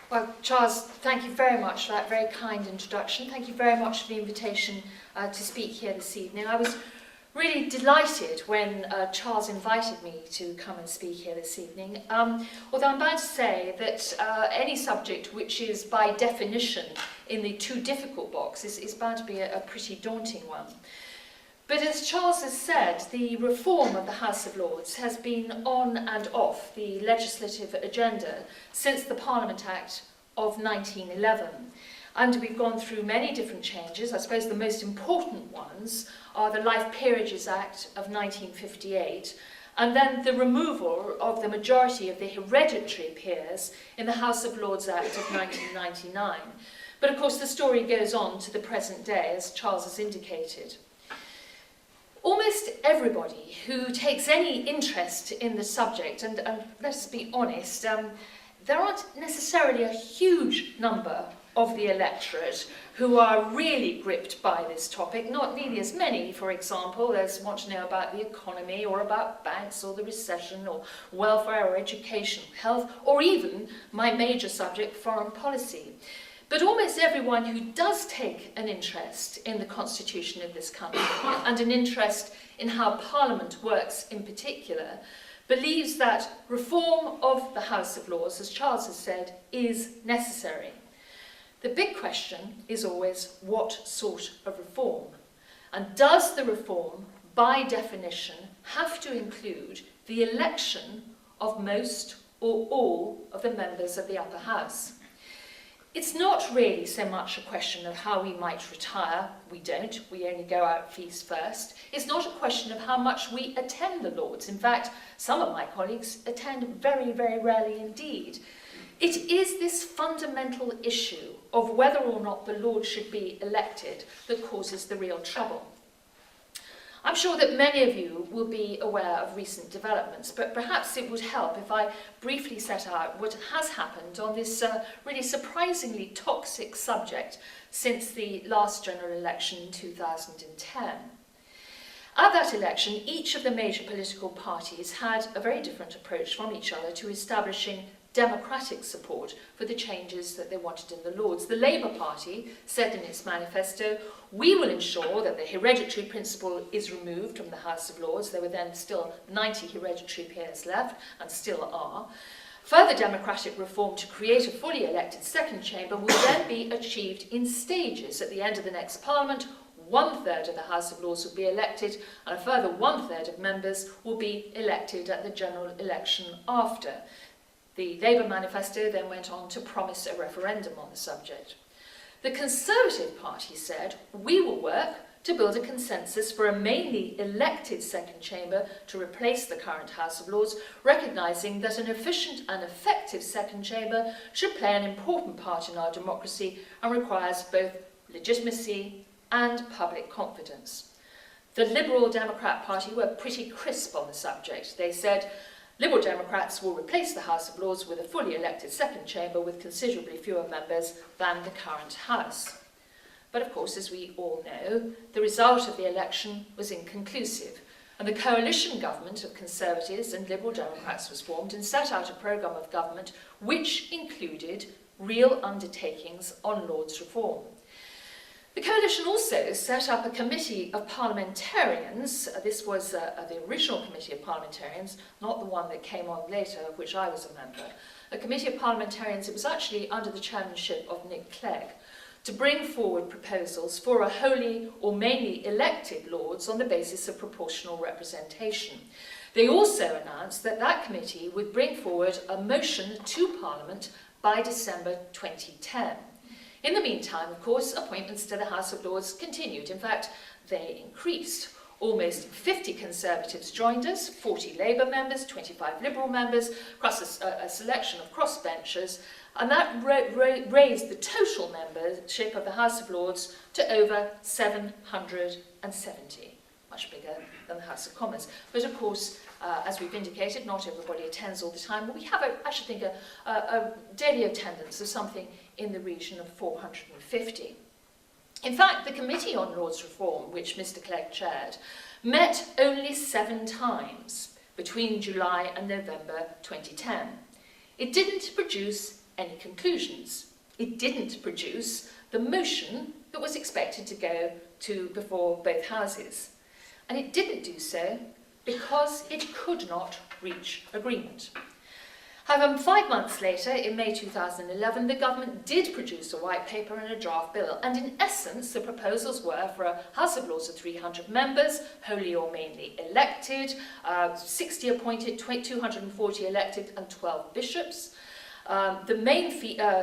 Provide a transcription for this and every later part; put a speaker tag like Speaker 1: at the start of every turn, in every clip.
Speaker 1: Well, Charles, thank you very much for that very kind introduction. Thank you very much for the invitation to speak here this evening. I was really delighted when Charles invited me to come and speak here this evening. Although I'm bound to say that any subject which is by definition in the too difficult box is bound to be a pretty daunting one. But as Charles has said, the reform of the House of Lords has been on and off the legislative agenda since the Parliament Act of 1911. And we've gone through many different changes. I suppose the most important ones are the Life Peerages Act of 1958, and then the removal of the majority of the hereditary peers in the House of Lords Act of 1999. But of course the story goes on to the present day, as Charles has indicated. Almost everybody who takes any interest in the subject, and let's be honest, there aren't necessarily a huge number of the electorate who are really gripped by this topic, not nearly as many, for example, as want to know about the economy or about banks or the recession or welfare or education, health, or even my major subject, foreign policy. But almost everyone who does take an interest in the constitution of this country and an interest in how Parliament works in particular believes that reform of the House of Lords, as Charles has said, is necessary. The big question is always what sort of reform? And does the reform, by definition, have to include the election of most or all of the members of the upper house? It's not really so much a question of how we might retire. We don't. We only go out fees first. It's not a question of how much we attend the Lords. In fact, some of my colleagues attend very, very rarely indeed. It is this fundamental issue of whether or not the Lords should be elected that causes the real trouble. I'm sure that many of you will be aware of recent developments, but perhaps it would help if I briefly set out what has happened on this really surprisingly toxic subject since the last general election in 2010. At that election, each of the major political parties had a very different approach from each other to establishing democratic support for the changes that they wanted in the Lords. The Labour Party said in its manifesto, "We will ensure that the hereditary principle is removed from the House of Lords." There were then still 90 hereditary peers left, and still are. Further democratic reform to create a fully elected second chamber will then be achieved in stages. At the end of the next Parliament, 1/3 of the House of Lords will be elected, and a further 1/3 of members will be elected at the general election after. The Labour manifesto then went on to promise a referendum on the subject. The Conservative Party said, "We will work to build a consensus for a mainly elected second chamber to replace the current House of Lords, recognising that an efficient and effective second chamber should play an important part in our democracy and requires both legitimacy and public confidence." The Liberal Democrat Party were pretty crisp on the subject. They said, "Liberal Democrats will replace the House of Lords with a fully elected second chamber with considerably fewer members than the current House." But of course, as we all know, the result of the election was inconclusive, and the coalition government of Conservatives and Liberal Democrats was formed and set out a programme of government which included real undertakings on Lords reform. The coalition also set up a committee of parliamentarians. This was the original committee of parliamentarians, not the one that came on later, of which I was a member. A committee of parliamentarians, it was actually under the chairmanship of Nick Clegg, to bring forward proposals for a wholly or mainly elected Lords on the basis of proportional representation. They also announced that that committee would bring forward a motion to Parliament by December 2010. In the meantime, of course, appointments to the House of Lords continued. In fact, they increased. Almost 50 Conservatives joined us, 40 Labour members, 25 Liberal members, plus a selection of crossbenchers, and that raised the total membership of the House of Lords to over 770, much bigger than the House of Commons. But of course, as we've indicated, not everybody attends all the time, but we have, I should think, a daily attendance of something in the region of 450. In fact, the Committee on Lords Reform, which Mr. Clegg chaired, met only 7 times between July and November 2010. It didn't produce any conclusions. It didn't produce the motion that was expected to go to before both houses. And it didn't do so because it could not reach agreement. However, 5 months later, in May 2011, the government did produce a white paper and a draft bill, and in essence, the proposals were for a House of Lords of 300 members, wholly or mainly elected, 60 appointed, 240 elected, and 12 bishops. The main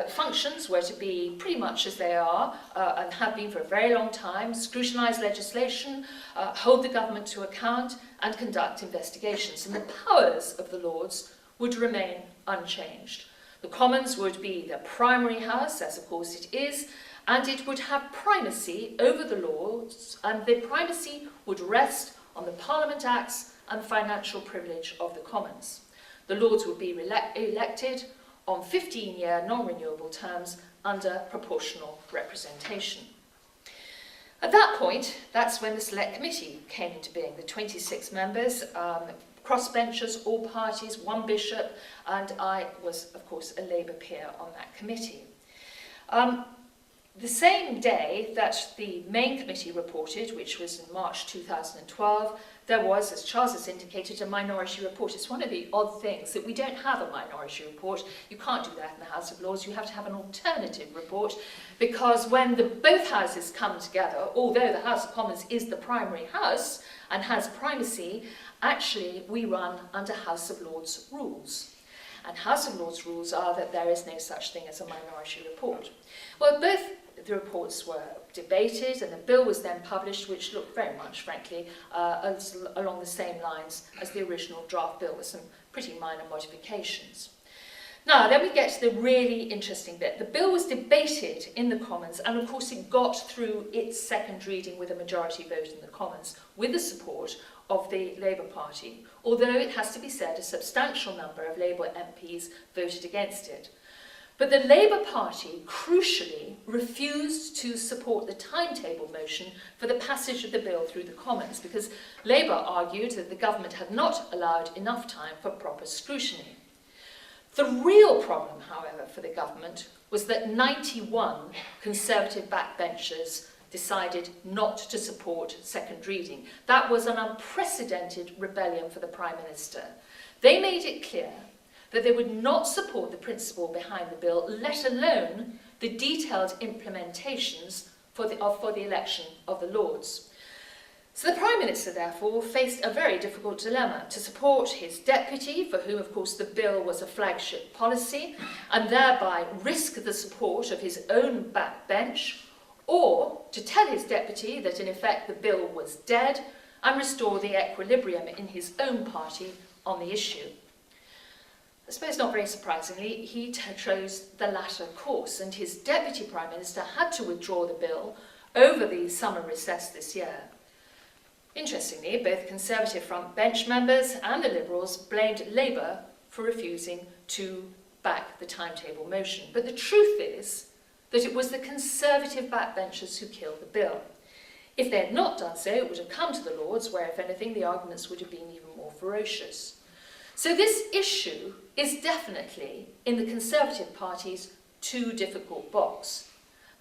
Speaker 1: functions were to be pretty much as they are and have been for a very long time: scrutinise legislation, hold the government to account, and conduct investigations. And the powers of the Lords would remain unchanged. The Commons would be the primary house, as of course it is, and it would have primacy over the Lords, and the primacy would rest on the Parliament Acts and financial privilege of the Commons. The Lords would be elected on 15-year non-renewable terms under proportional representation. At that point, that's when the Select Committee came into being, the 26 members, crossbenchers, all parties, one bishop, and I was, of course, a Labour peer on that committee. The same day that the main committee reported, which was in March 2012, there was, as Charles has indicated, a minority report. It's one of the odd things that we don't have a minority report. You can't do that in the House of Lords. You have to have an alternative report, because when both houses come together, although the House of Commons is the primary house and has primacy, actually we run under House of Lords rules. And House of Lords rules are that there is no such thing as a minority report. Well, both the reports were debated, and the bill was then published, which looked very much, frankly, along the same lines as the original draft bill, with some pretty minor modifications. Now, then we get to the really interesting bit. The bill was debated in the Commons, and of course it got through its second reading with a majority vote in the Commons, with the support of the Labour Party, although it has to be said a substantial number of Labour MPs voted against it. But the Labour Party, crucially, refused to support the timetable motion for the passage of the bill through the Commons, because Labour argued that the government had not allowed enough time for proper scrutiny. The real problem, however, for the government was that 91 Conservative backbenchers decided not to support second reading. That was an unprecedented rebellion for the Prime Minister. They made it clear that they would not support the principle behind the bill, let alone the detailed implementations for the election of the Lords. So the Prime Minister, therefore, faced a very difficult dilemma: to support his deputy, for whom, of course, the bill was a flagship policy, and thereby risk the support of his own backbench, or to tell his deputy that, in effect, the bill was dead and restore the equilibrium in his own party on the issue. I suppose not very surprisingly, he chose the latter course, and his Deputy Prime Minister had to withdraw the bill over the summer recess this year. Interestingly, both Conservative front bench members and the Liberals blamed Labour for refusing to back the timetable motion. But the truth is that it was the Conservative backbenchers who killed the bill. If they had not done so, it would have come to the Lords, where, if anything, the arguments would have been even more ferocious. So this issue is definitely in the Conservative Party's too difficult box.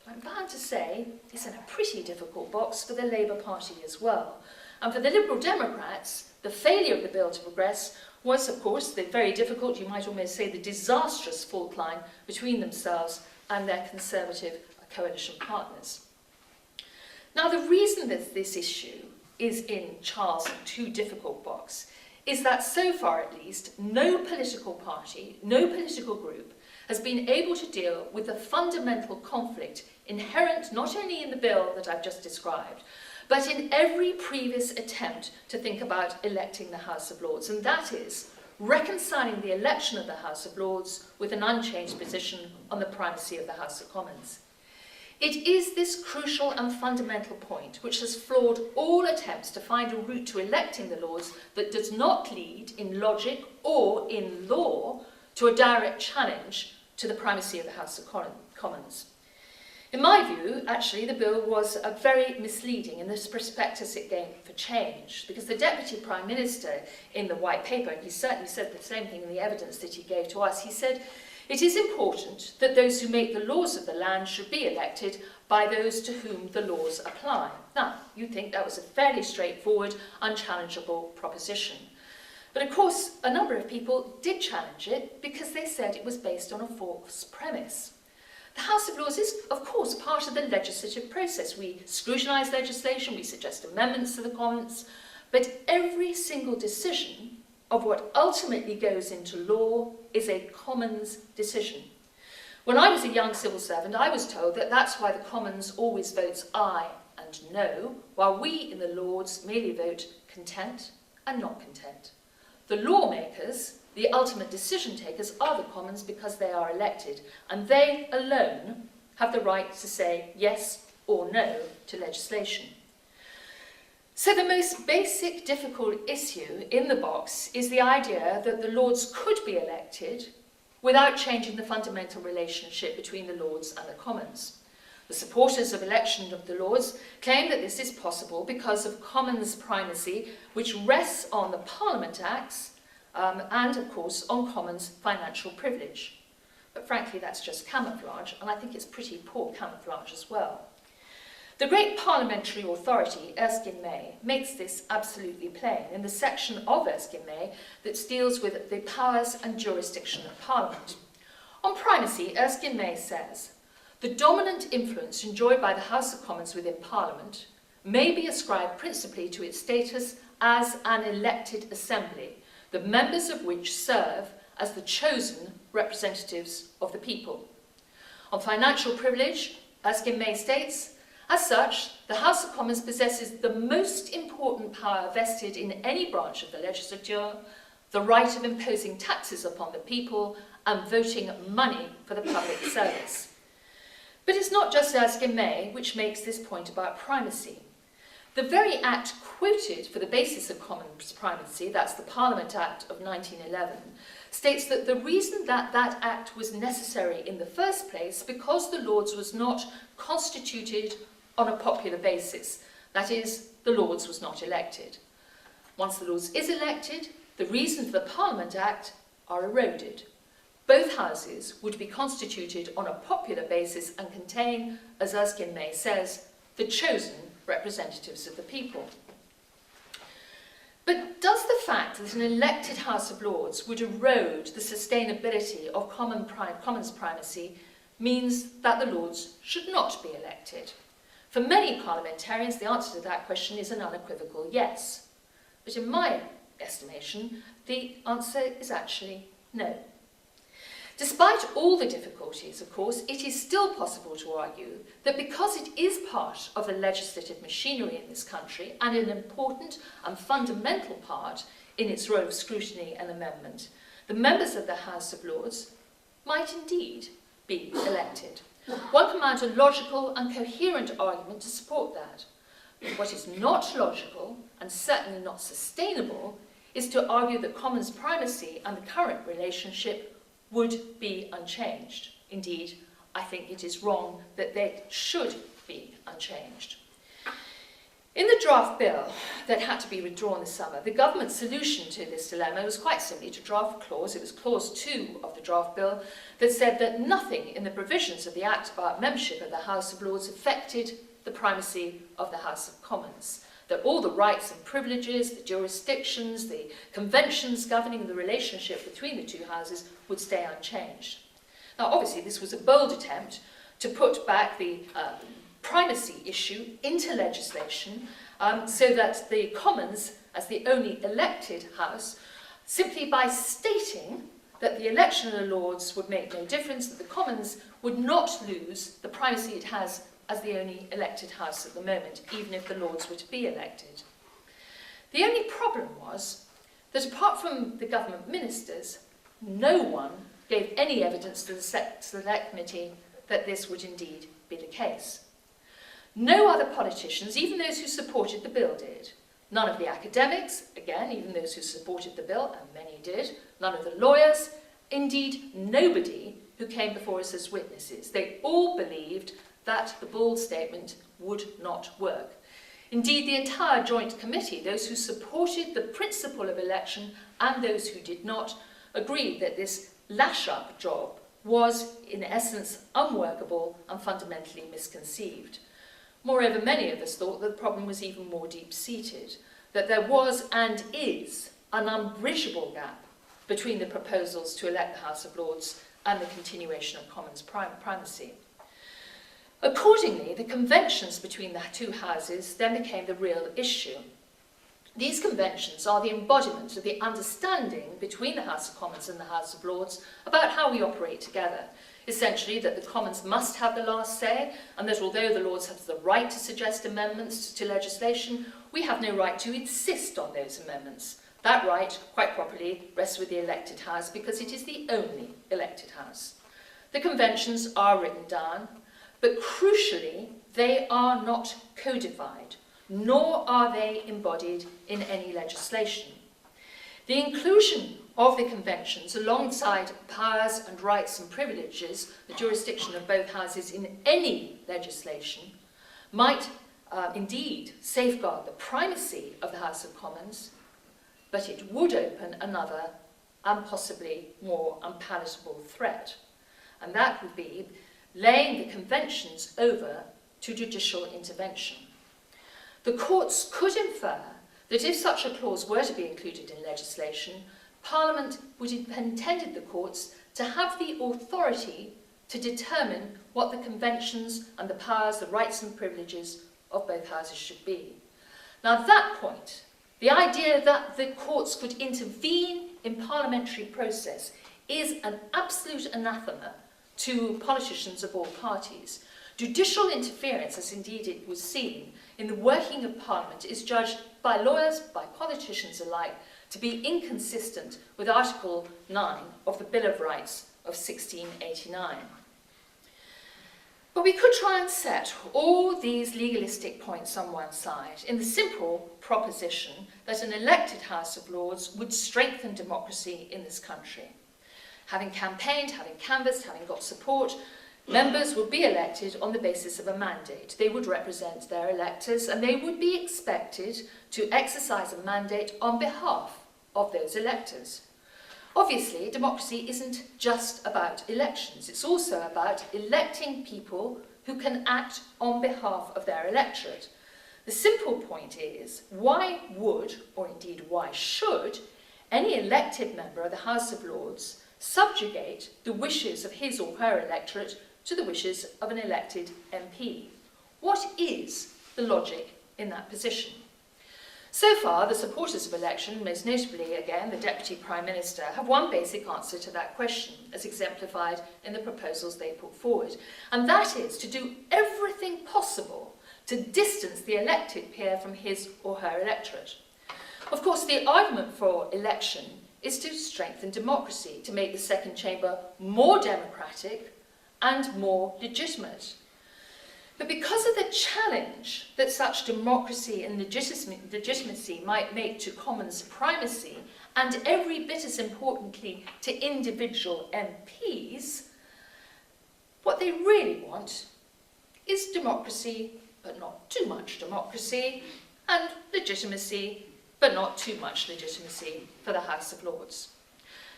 Speaker 1: But I'm bound to say it's in a pretty difficult box for the Labour Party as well. And for the Liberal Democrats, the failure of the bill to progress was, of course, the very difficult, you might almost say the disastrous fault line between themselves and their Conservative coalition partners. Now, the reason that this issue is in Charles' too difficult box is that, so far at least, no political party, no political group has been able to deal with the fundamental conflict inherent not only in the bill that I've just described, but in every previous attempt to think about electing the House of Lords, and that is reconciling the election of the House of Lords with an unchanged position on the primacy of the House of Commons. It is this crucial and fundamental point which has flawed all attempts to find a route to electing the Lords that does not lead, in logic or in law, to a direct challenge to the primacy of the House of Commons. In my view, actually, the bill was very misleading in the prospectus it gave for change, because the Deputy Prime Minister in the White Paper, and he certainly said the same thing in the evidence that he gave to us, he said, It is important that those who make the laws of the land should be elected by those to whom the laws apply. Now, you'd think that was a fairly straightforward, unchallengeable proposition. But of course, a number of people did challenge it because they said it was based on a false premise. The House of Lords is, of course, part of the legislative process. We scrutinise legislation, we suggest amendments to the Commons, but every single decision of what ultimately goes into law is a Commons decision. When I was a young civil servant, I was told that that's why the Commons always votes aye and no, while we in the Lords merely vote content and not content. The lawmakers, the ultimate decision takers, are the Commons because they are elected, and they alone have the right to say yes or no to legislation. So the most basic difficult issue in the box is the idea that the Lords could be elected without changing the fundamental relationship between the Lords and the Commons. The supporters of election of the Lords claim that this is possible because of Commons primacy, which rests on the Parliament Acts and, of course, on Commons financial privilege. But frankly, that's just camouflage, and I think it's pretty poor camouflage as well. The great parliamentary authority, Erskine May, makes this absolutely plain in the section of Erskine May that deals with the powers and jurisdiction of Parliament. On primacy, Erskine May says, "The dominant influence enjoyed by the House of Commons within Parliament may be ascribed principally to its status as an elected assembly, the members of which serve as the chosen representatives of the people." On financial privilege, Erskine May states, "As such, the House of Commons possesses the most important power vested in any branch of the legislature, the right of imposing taxes upon the people and voting money for the public service." But it's not just Erskine May which makes this point about primacy. The very act quoted for the basis of Commons primacy, that's the Parliament Act of 1911, states that the reason that that act was necessary in the first place because the Lords was not constituted on a popular basis. That is, the Lords was not elected. Once the Lords is elected, the reasons for the Parliament Act are eroded. Both houses would be constituted on a popular basis and contain, as Erskine May says, the chosen representatives of the people. But does the fact that an elected House of Lords would erode the sustainability of Commons primacy means that the Lords should not be elected? For many parliamentarians, the answer to that question is an unequivocal yes. But in my estimation, the answer is actually no. Despite all the difficulties, of course, it is still possible to argue that because it is part of the legislative machinery in this country and an important and fundamental part in its role of scrutiny and amendment, the members of the House of Lords might indeed be elected. One can mount a logical and coherent argument to support that. But what is not logical, and certainly not sustainable, is to argue that Commons primacy and the current relationship would be unchanged. Indeed, I think it is wrong that they should be unchanged. In the draft bill that had to be withdrawn this summer, the government's solution to this dilemma was quite simply to draft a clause, it was clause 2 of the draft bill, that said that nothing in the provisions of the Act about membership of the House of Lords affected the primacy of the House of Commons, that all the rights and privileges, the jurisdictions, the conventions governing the relationship between the two houses would stay unchanged. Now, obviously, this was a bold attempt to put back the primacy issue into legislation so that the Commons, as the only elected house, simply by stating that the election of the Lords would make no difference, that the Commons would not lose the primacy it has as the only elected house at the moment, even if the Lords were to be elected. The only problem was that apart from the government ministers, no one gave any evidence to the Select Committee that this would indeed be the case. No other politicians, even those who supported the bill, did. None of the academics, again, even those who supported the bill, and many did, none of the lawyers, indeed nobody who came before us as witnesses. They all believed that the Bull statement would not work. Indeed, the entire joint committee, those who supported the principle of election and those who did not, agreed that this lash-up job was, in essence, unworkable and fundamentally misconceived. Moreover, many of us thought that the problem was even more deep-seated, that there was and is an unbridgeable gap between the proposals to elect the House of Lords and the continuation of Commons primacy. Accordingly, the conventions between the two houses then became the real issue. These conventions are the embodiment of the understanding between the House of Commons and the House of Lords about how we operate together. Essentially, that the Commons must have the last say, and that although the Lords have the right to suggest amendments to legislation, we have no right to insist on those amendments. That right, quite properly, rests with the elected House because it is the only elected House. The conventions are written down, but crucially, they are not codified, nor are they embodied in any legislation. The inclusion of the conventions alongside powers and rights and privileges, the jurisdiction of both houses in any legislation, might indeed safeguard the primacy of the House of Commons, but it would open another and possibly more unpalatable threat, and that would be laying the conventions over to judicial intervention. The courts could infer that if such a clause were to be included in legislation, Parliament would have intended the courts to have the authority to determine what the conventions and the powers, the rights and privileges of both houses should be. Now at that point, the idea that the courts could intervene in parliamentary process is an absolute anathema to politicians of all parties. Judicial interference, as indeed it was seen, in the working of Parliament is judged by lawyers, by politicians alike, to be inconsistent with Article 9 of the Bill of Rights of 1689. But we could try and set all these legalistic points on one side in the simple proposition that an elected House of Lords would strengthen democracy in this country. Having campaigned, having canvassed, having got support, members would be elected on the basis of a mandate. They would represent their electors and they would be expected to exercise a mandate on behalf of those electors. Obviously, democracy isn't just about elections. It's also about electing people who can act on behalf of their electorate. The simple point is, why would, or indeed why should, any elected member of the House of Lords subjugate the wishes of his or her electorate to the wishes of an elected MP? What is the logic in that position? So far, the supporters of election, most notably, again, the Deputy Prime Minister, have one basic answer to that question, as exemplified in the proposals they put forward, and that is to do everything possible to distance the elected peer from his or her electorate. Of course, the argument for election is to strengthen democracy, to make the second chamber more democratic and more legitimate. But because of the challenge that such democracy and legitimacy might make to Commons primacy, and every bit as importantly to individual MPs, what they really want is democracy, but not too much democracy, and legitimacy, but not too much legitimacy for the House of Lords.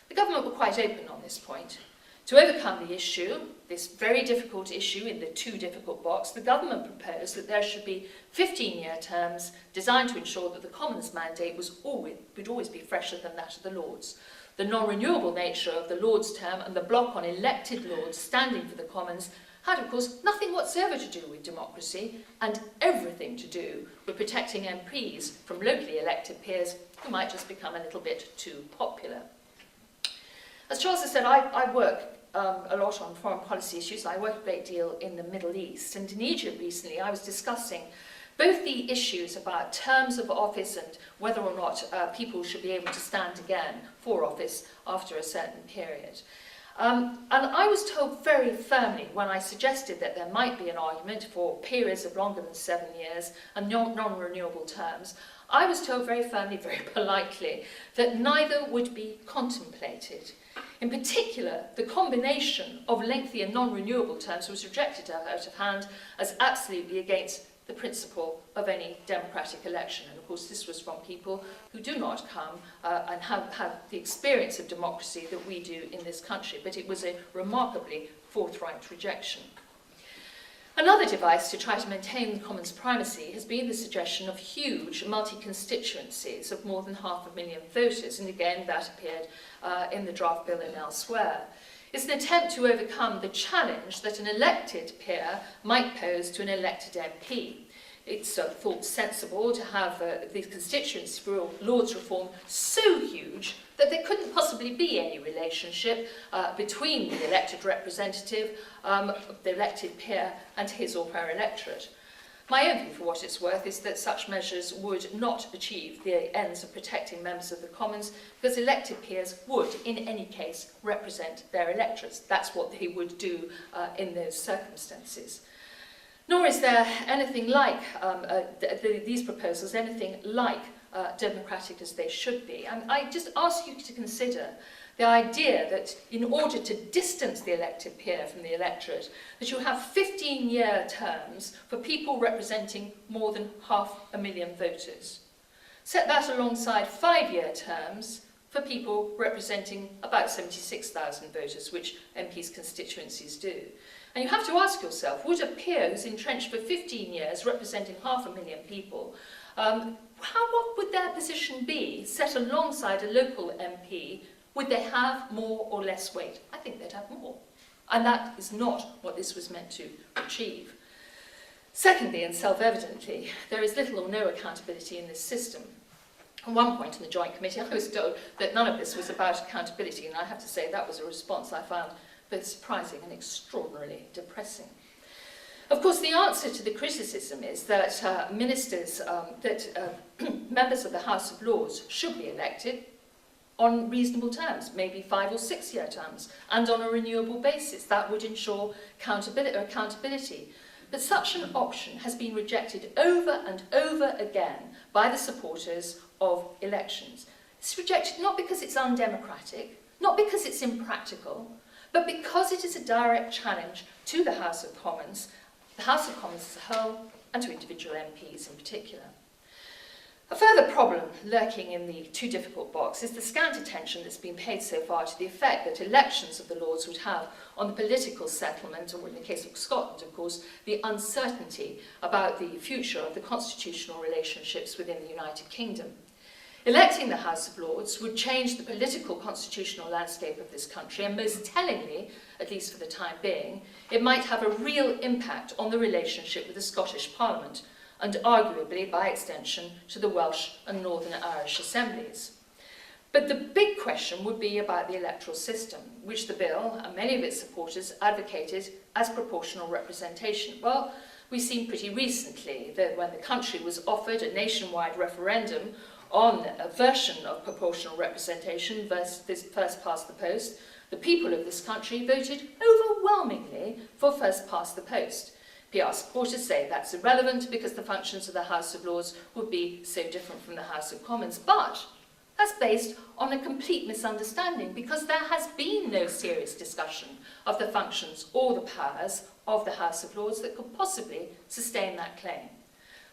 Speaker 1: The government were quite open on this point. To overcome the issue, this very difficult issue in the too difficult box, the government proposed that there should be 15-year terms designed to ensure that the Commons mandate would always be fresher than that of the Lords. The non-renewable nature of the Lords term and the block on elected Lords standing for the Commons had, of course, nothing whatsoever to do with democracy and everything to do with protecting MPs from locally elected peers who might just become a little bit too popular. As Charles has said, I work a lot on foreign policy issues. I work a great deal in the Middle East, and in Egypt recently I was discussing both the issues about terms of office and whether or not people should be able to stand again for office after a certain period. And I was told very firmly when I suggested that there might be an argument for periods of longer than 7 years and non-renewable terms, I was told very firmly, very politely, that neither would be contemplated. In particular, the combination of lengthy and non-renewable terms was rejected out of hand as absolutely against the principle of any democratic election. And of course this was from people who do not come and have the experience of democracy that we do in this country, but it was a remarkably forthright rejection. Another device to try to maintain the Commons' primacy has been the suggestion of huge multi-constituencies of more than 500,000 voters, and again that appeared in the draft bill and elsewhere. It's an attempt to overcome the challenge that an elected peer might pose to an elected MP. It's thought sensible to have these constituencies for Lords reform so huge that there couldn't possibly be any relationship between the elected representative, the elected peer, and his or her electorate. My own view, for what it's worth, is that such measures would not achieve the ends of protecting members of the Commons, because elected peers would, in any case, represent their electorates. That's what they would do in those circumstances. Nor is there anything like these proposals, anything like democratic as they should be. And I just ask you to consider the idea that in order to distance the elected peer from the electorate, that you have 15-year terms for people representing more than 500,000 voters. Set that alongside 5-year terms for people representing about 76,000 voters, which MPs' constituencies do. And you have to ask yourself, would a peer who's entrenched for 15 years, representing 500,000 people, what would their position be set alongside a local MP? Would they have more or less weight? I think they'd have more. And that is not what this was meant to achieve. Secondly, and self-evidently, there is little or no accountability in this system. At one point in the Joint Committee, I was told that none of this was about accountability, and I have to say that was a response I found both surprising and extraordinarily depressing. Of course, the answer to the criticism is that members of the House of Lords should be elected on reasonable terms, maybe 5 or 6 year terms, and on a renewable basis. That would ensure accountability. But such an option has been rejected over and over again by the supporters of elections. It's rejected not because it's undemocratic, not because it's impractical, but because it is a direct challenge to the House of Commons as a whole, and to individual MPs in particular. A further problem lurking in the too difficult box is the scant attention that's been paid so far to the effect that elections of the Lords would have on the political settlement, or in the case of Scotland, of course, the uncertainty about the future of the constitutional relationships within the United Kingdom. Electing the House of Lords would change the political constitutional landscape of this country, and most tellingly, at least for the time being, it might have a real impact on the relationship with the Scottish Parliament, and arguably, by extension, to the Welsh and Northern Irish assemblies. But the big question would be about the electoral system, which the bill and many of its supporters advocated as proportional representation. Well, we've seen pretty recently that when the country was offered a nationwide referendum on a version of proportional representation versus first past the post, the people of this country voted overwhelmingly for first past the post. PR supporters say that's irrelevant because the functions of the House of Lords would be so different from the House of Commons. But that's based on a complete misunderstanding, because there has been no serious discussion of the functions or the powers of the House of Lords that could possibly sustain that claim.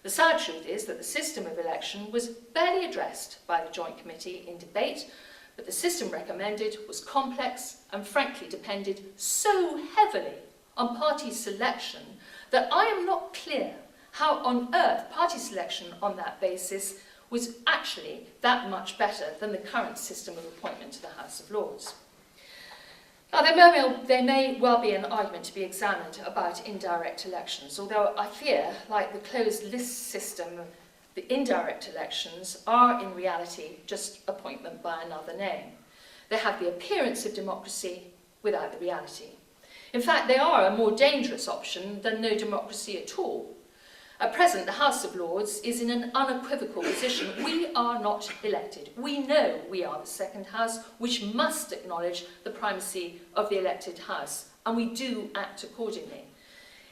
Speaker 1: The sad truth is that the system of election was barely addressed by the Joint Committee in debate, but the system recommended was complex and frankly depended so heavily on party selection that I am not clear how on earth party selection on that basis was actually that much better than the current system of appointment to the House of Lords. Now, there may well be an argument to be examined about indirect elections, although I fear, like the closed list system, the indirect elections are in reality just appointment by another name. They have the appearance of democracy without the reality. In fact, they are a more dangerous option than no democracy at all. At present, the House of Lords is in an unequivocal position. We are not elected. We know we are the second house, which must acknowledge the primacy of the elected house, and we do act accordingly.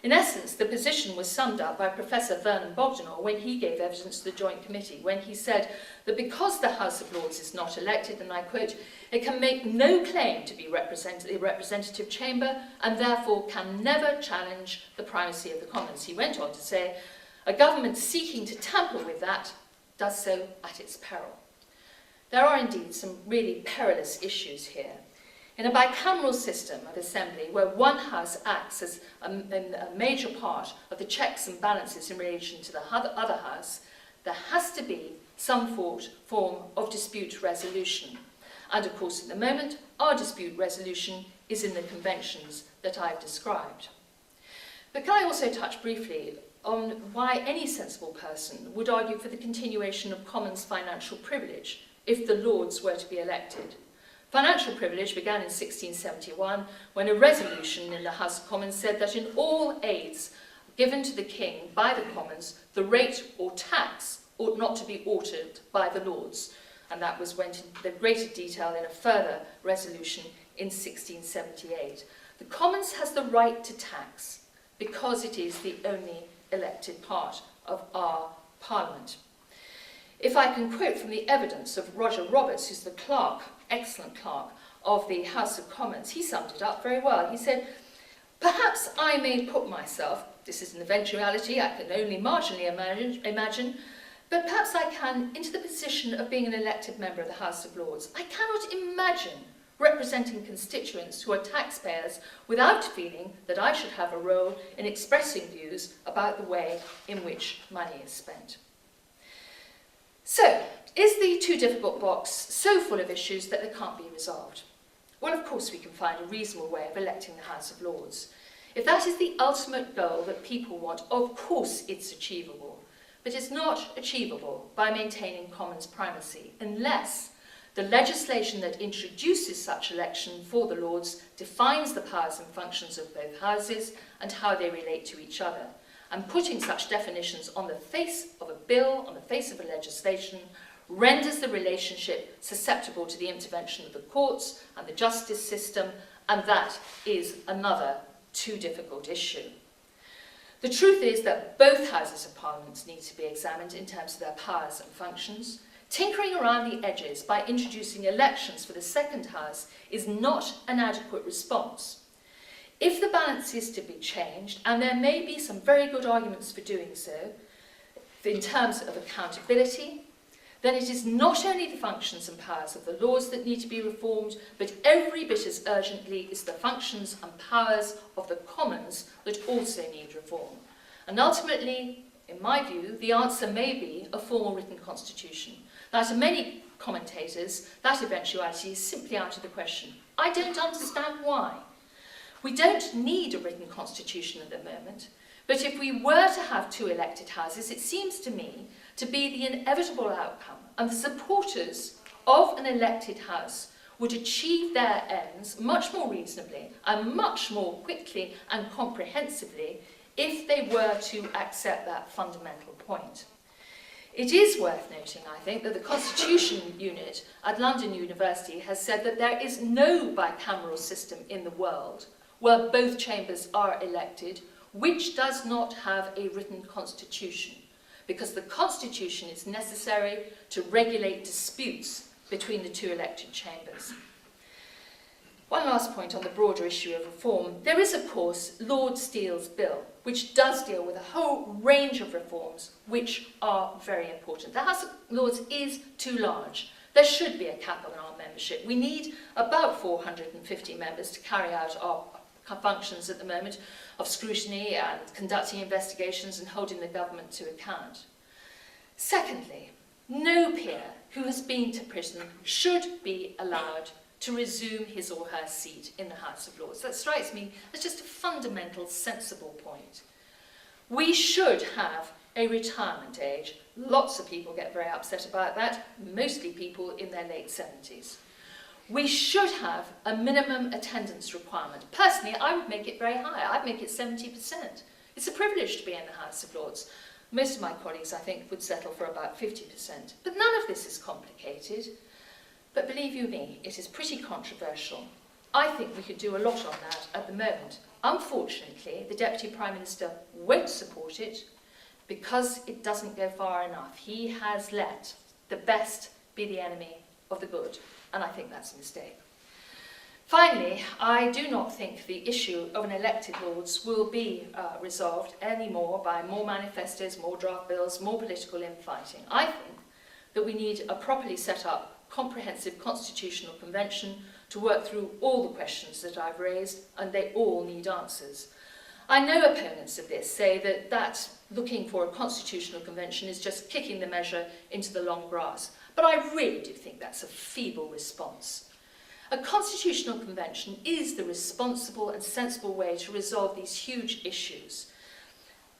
Speaker 1: In essence, the position was summed up by Professor Vernon Bogdanor when he gave evidence to the Joint Committee, when he said that because the House of Lords is not elected, and I quote, "it can make no claim to be a representative chamber and therefore can never challenge the primacy of the Commons." He went on to say, A government seeking to tamper with that does so at its peril. There are indeed some really perilous issues here. In a bicameral system of assembly where one house acts as a major part of the checks and balances in relation to the other house, there has to be some form of dispute resolution. And of course, at the moment, our dispute resolution is in the conventions that I've described. But can I also touch briefly on why any sensible person would argue for the continuation of Commons financial privilege if the Lords were to be elected? Financial privilege began in 1671 when a resolution in the House of Commons said that in all aids given to the King by the Commons, the rate or tax ought not to be altered by the Lords. And that went into greater detail in a further resolution in 1678. The Commons has the right to tax because it is the only elected part of our Parliament. If I can quote from the evidence of Roger Roberts, who's the clerk, excellent clerk, of the House of Commons, he summed it up very well. He said, "Perhaps I may put myself, this is an eventuality I can only marginally imagine, but perhaps I can, into the position of being an elected member of the House of Lords. I cannot imagine representing constituents who are taxpayers without feeling that I should have a role in expressing views about the way in which money is spent." So, is the too difficult box so full of issues that they can't be resolved? Well, of course we can find a reasonable way of electing the House of Lords. If that is the ultimate goal that people want, of course it's achievable. But it's not achievable by maintaining Commons primacy unless the legislation that introduces such election for the Lords defines the powers and functions of both houses and how they relate to each other. And putting such definitions on the face of a bill, on the face of a legislation, renders the relationship susceptible to the intervention of the courts and the justice system, and that is another too difficult issue. The truth is that both houses of Parliament need to be examined in terms of their powers and functions. Tinkering around the edges by introducing elections for the second house is not an adequate response. If the balance is to be changed, and there may be some very good arguments for doing so, in terms of accountability, then it is not only the functions and powers of the Lords that need to be reformed, but every bit as urgently is the functions and powers of the Commons that also need reform. And ultimately, in my view, the answer may be a formal written constitution. Now, to many commentators, that eventuality is simply out of the question. I don't understand why. We don't need a written constitution at the moment, but if we were to have two elected houses, it seems to me to be the inevitable outcome, and the supporters of an elected house would achieve their ends much more reasonably and much more quickly and comprehensively if they were to accept that fundamental point. It is worth noting, I think, that the Constitution Unit at London University has said that there is no bicameral system in the world where both chambers are elected, which does not have a written constitution, because the constitution is necessary to regulate disputes between the two elected chambers. One last point on the broader issue of reform. There is, of course, Lord Steele's bill, which does deal with a whole range of reforms which are very important. The House of Lords is too large. There should be a cap on our membership. We need about 450 members to carry out our functions at the moment of scrutiny and conducting investigations and holding the government to account. Secondly, no peer who has been to prison should be allowed to resume his or her seat in the House of Lords. That strikes me as just a fundamental, sensible point. We should have a retirement age. Lots of people get very upset about that, mostly people in their late 70s. We should have a minimum attendance requirement. Personally, I would make it very high. I'd make it 70%. It's a privilege to be in the House of Lords. Most of my colleagues, I think, would settle for about 50%. But none of this is complicated. But believe you me, it is pretty controversial. I think we could do a lot on that at the moment. Unfortunately, the Deputy Prime Minister won't support it because it doesn't go far enough. He has let the best be the enemy of the good, and I think that's a mistake. Finally, I do not think the issue of an elected Lords will be resolved anymore by more manifestos, more draft bills, more political infighting. I think that we need a properly set up, comprehensive constitutional convention to work through all the questions that I've raised, and they all need answers. I know opponents of this say that looking for a constitutional convention is just kicking the measure into the long grass, but I really do think that's a feeble response. A constitutional convention is the responsible and sensible way to resolve these huge issues.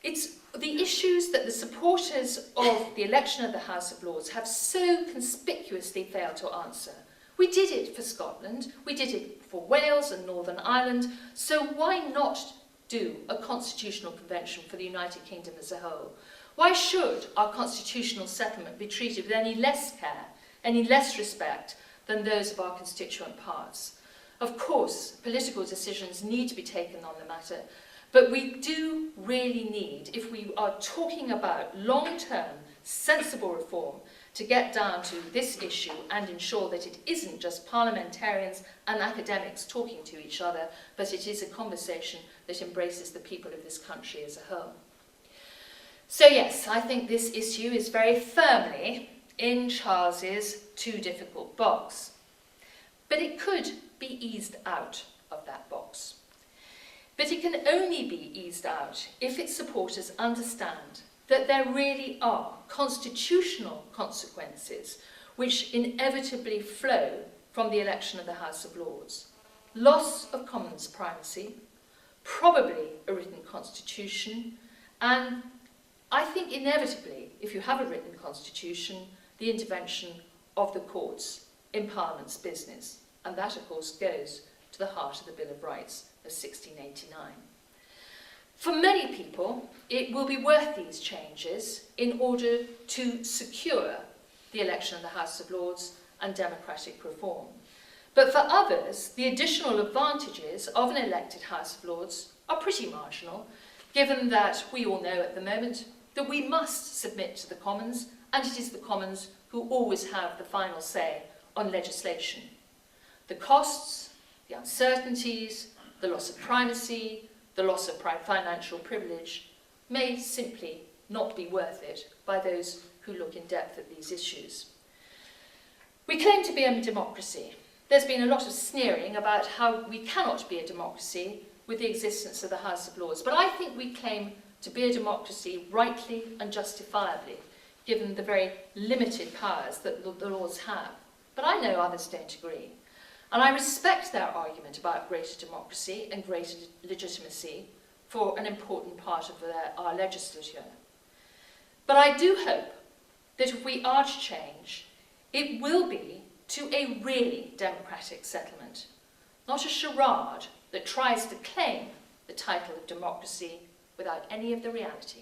Speaker 1: It's the issues that the supporters of the election of the House of Lords have so conspicuously failed to answer. We did it for Scotland, we did it for Wales and Northern Ireland, so why not do a constitutional convention for the United Kingdom as a whole? Why should our constitutional settlement be treated with any less care, any less respect than those of our constituent parts? Of course, political decisions need to be taken on the matter, but we do really need, if we are talking about long-term, sensible reform, to get down to this issue and ensure that it isn't just parliamentarians and academics talking to each other, but it is a conversation that embraces the people of this country as a whole. So yes, I think this issue is very firmly in Charles's too difficult box. But it could be eased out of that box. But it can only be eased out if its supporters understand that there really are constitutional consequences which inevitably flow from the election of the House of Lords. Loss of Commons primacy, probably a written constitution, and I think inevitably, if you have a written constitution, the intervention of the courts in Parliament's business. And that, of course, goes to the heart of the Bill of Rights of 1689. For many people, it will be worth these changes in order to secure the election of the House of Lords and democratic reform. But for others, the additional advantages of an elected House of Lords are pretty marginal, given that we all know at the moment that we must submit to the Commons, and it is the Commons who always have the final say on legislation. The costs, the uncertainties, the loss of primacy, the loss of financial privilege may simply not be worth it by those who look in depth at these issues. We claim to be a democracy. There's been a lot of sneering about how we cannot be a democracy with the existence of the House of Lords, but I think we claim to be a democracy rightly and justifiably, given the very limited powers that the Lords have. But I know others don't agree. And I respect their argument about greater democracy and greater legitimacy for an important part of our legislature. But I do hope that if we are to change, it will be to a really democratic settlement, not a charade that tries to claim the title of democracy without any of the reality.